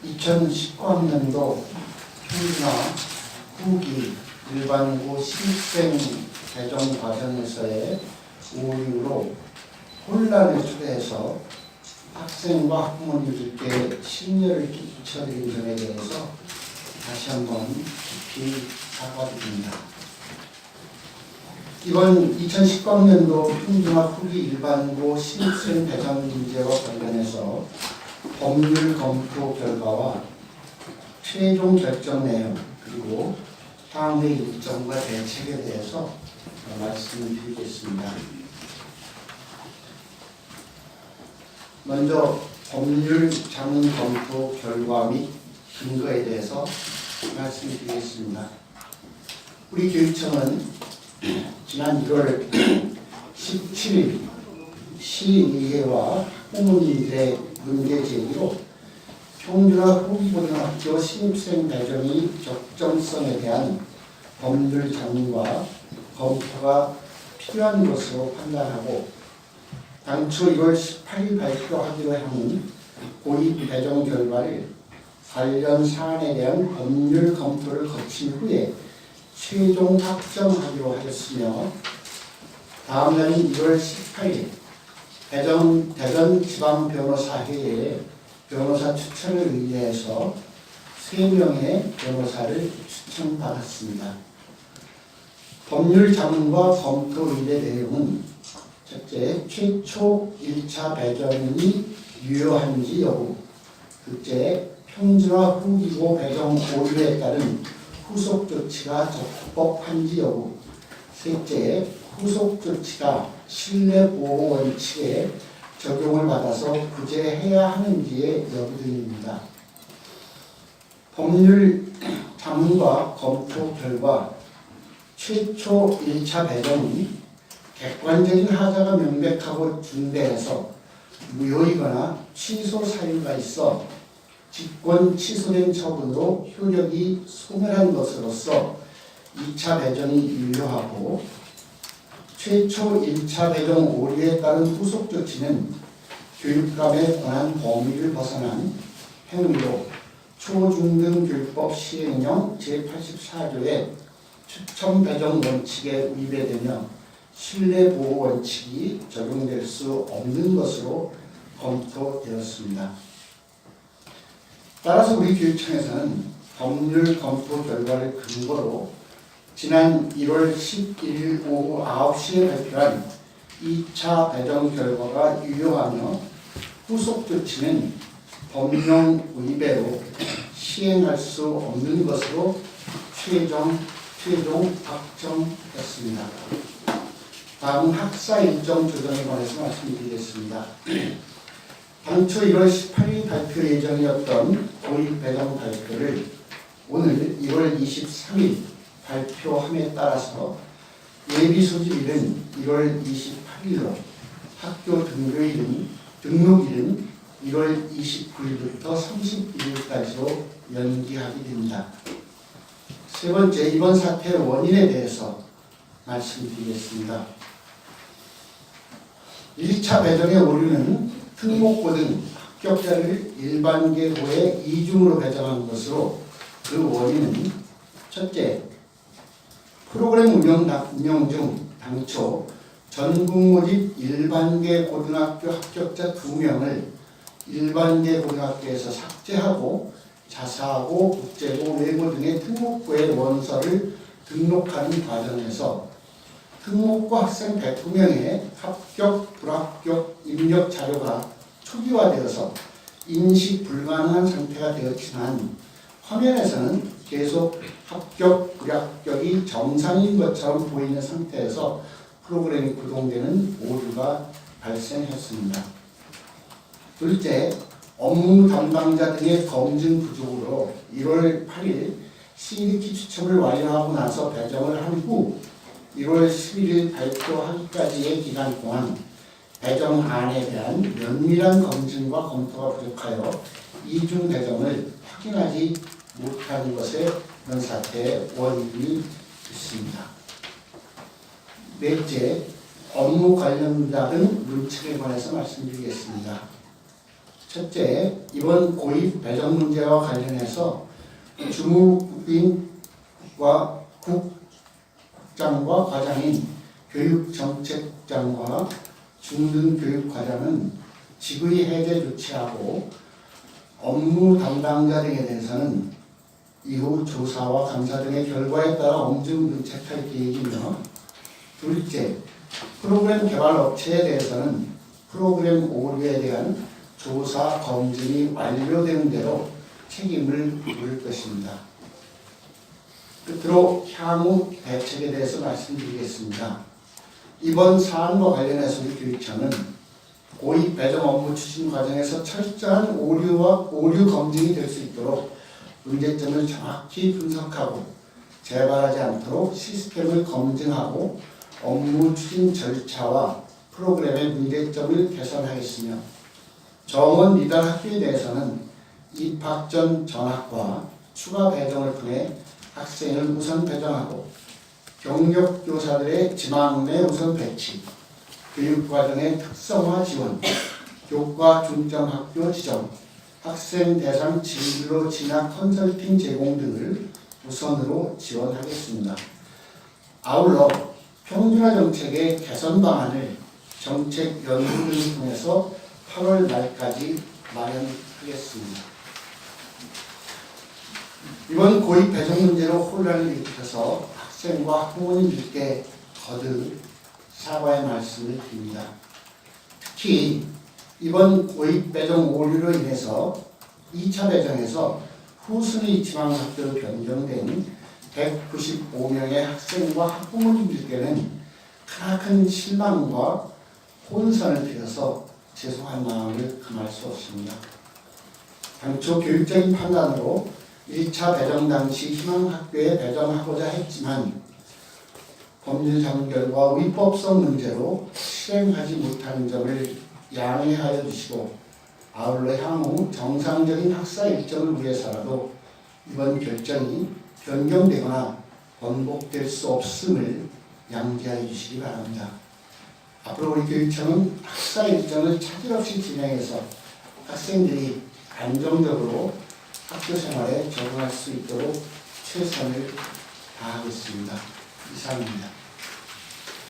2019학년도 평준화 후기 일반고 신입생 배정 과정에서의 오류로 혼란을 초래해서 학생과 학부모님들께 심려를 끼쳐드린 점에 대해서 다시 한번 깊이 사과드립니다. 이번 2019학년도 평준화 후기 일반고 신입생 배정 문제와 관련해서 법률 검토 결과와 최종 결정 내용 그리고 향후의 일정과 대책에 대해서 말씀을 드리겠습니다. 먼저 법률 자문 검토 결과 및 근거에 대해서 말씀드리겠습니다. 우리 교육청은 지난 1월 17일 시의회와 학부모님들의 문제 제기로 평준화 후기고등학교 신입생 배정의 적정성에 대한 법률 자문과 검토가 필요한 것으로 판단하고 당초 1월 18일 발표하기로 한 고입 배정 결과를 관련 사안에 대한 법률 검토를 거친 후에 최종 확정하기로 하였으며 다음 날인 1월 18일 대전 지방변호사회에 변호사 추천을 의뢰해서 3명의 변호사를 추천받았습니다. 법률 자문과 검토 의뢰 내용은 첫째, 최초 1차 배정이 유효한지 여부, 둘째, 평준화 후기고 배정 오류에 따른 후속 조치가 적법한지 여부, 셋째, 후속 조치가 신뢰보호 원칙에 적용을 받아서 구제해야 하는지의 여부 등입니다. 법률 자문과 검토 결과 최초 1차 배정이 객관적인 하자가 명백하고 중대해서 무효이거나 취소 사유가 있어 직권 취소된 처분으로 효력이 소멸한 것으로서 2차 배정이 유효하고 최초 1차 배정 오류에 따른 후속 조치는 교육감의 권한 범위를 벗어난 행위로 초중등교육법 시행령 제84조의 추천 배정 원칙에 위배되며 신뢰보호 원칙이 적용될 수 없는 것으로 검토되었습니다. 따라서 우리 교육청에서는 법률 검토 결과를 근거로 지난 1월 11일 오후 9시에 발표한 2차 배정 결과가 유효하며 후속 조치는 법령 위배로 시행할 수 없는 것으로 최종 확정했습니다. 다음 학사 일정 조정에 관해서 말씀드리겠습니다. 당초 1월 18일 발표 예정이었던 고입 배정 발표를 오늘 1월 23일 발표함에 따라서 예비 소집일은 1월 28일로 학교 등록일은 1월 29일부터 31일까지로 연기하게 됩니다. 세 번째, 이번 사태의 원인에 대해서 말씀드리겠습니다. 1차 배정의 오류는 특목고 등 합격자를 일반계고에 이중으로 배정한 것으로 그 원인은 첫째, 프로그램 운영 중 당초 전국 모집 일반계 고등학교 합격자 2명을 일반계 고등학교에서 삭제하고 자사고, 국제고, 외고 등의 특목고의 원서를 등록하는 과정에서 특목고 학생 109명의 합격, 불합격 입력 자료가 초기화되어서 인식 불가능한 상태가 되었지만 화면에서는 계속 합격, 불합격이 정상인 것처럼 보이는 상태에서 프로그램이 구동되는 오류가 발생했습니다. 둘째, 업무 담당자 등의 검증 부족으로 1월 8일 CDT 추첨을 완료하고 나서 배정을 한 후 1월 11일 발표하기까지의 기간 동안 배정안에 대한 면밀한 검증과 검토가 부족하여 이중 배정을 확인하지 못하는 것에 이런 사태의 원인이 있습니다. 넷째, 업무 관련 분야 등 문책에 관해서 말씀드리겠습니다. 첫째, 이번 고입 배정 문제와 관련해서 주무부인과 국장과 과장인 교육정책국장과 중등교육과장은 직위 해제 조치하고 업무 담당자 등에 대해서는 이후 조사와 감사 등의 결과에 따라 엄중 문책할 계획이며, 둘째, 프로그램 개발 업체에 대해서는 프로그램 오류에 대한 조사 검증이 완료되는 대로 책임을 물을 것입니다. 끝으로 향후 대책에 대해서 말씀드리겠습니다. 이번 사안과 관련해서 우리 교육청은 고입 배정 업무 추진 과정에서 철저한 오류 검증이 될 수 있도록 문제점을 정확히 분석하고 재발하지 않도록 시스템을 검증하고 업무 추진 절차와 프로그램의 문제점을 개선하겠으며, 정원 미달 학교에 대해서는 입학 전 전학과 추가 배정을 통해 학생을 우선 배정하고 경력교사들의 지망내 우선 배치, 교육과정의 특성화 지원, 교과 중점 학교 지정, 학생 대상 진로 진학 컨설팅 제공 등을 우선으로 지원하겠습니다. 아울러 평준화 정책의 개선 방안을 정책 연구 등을 통해서 8월 말까지 마련하겠습니다. 이번 고입 배정 문제로 혼란을 일으켜서 학생과 학부모님들께 거듭 사과의 말씀을 드립니다. 특히 이번 고입 배정 오류로 인해서 2차 배정에서 후순위 지망학교로 변경된 195명의 학생과 학부모님들께는 크나큰 실망과 혼선을 드려서 죄송한 마음을 금할 수 없습니다. 당초 교육적인 판단으로 1차 배정 당시 희망학교에 배정하고자 했지만 법률 장결과 위법성 문제로 실행하지 못하는 점을 양해하여 주시고, 아울러 향후 정상적인 학사 일정을 위해서라도 이번 결정이 변경되거나 번복될 수 없음을 양지하여 주시기 바랍니다. 앞으로 우리 교육청은 학사 일정을 차질 없이 진행해서 학생들이 안정적으로 학교 생활에 적응할 수 있도록 최선을 다하겠습니다. 이상입니다.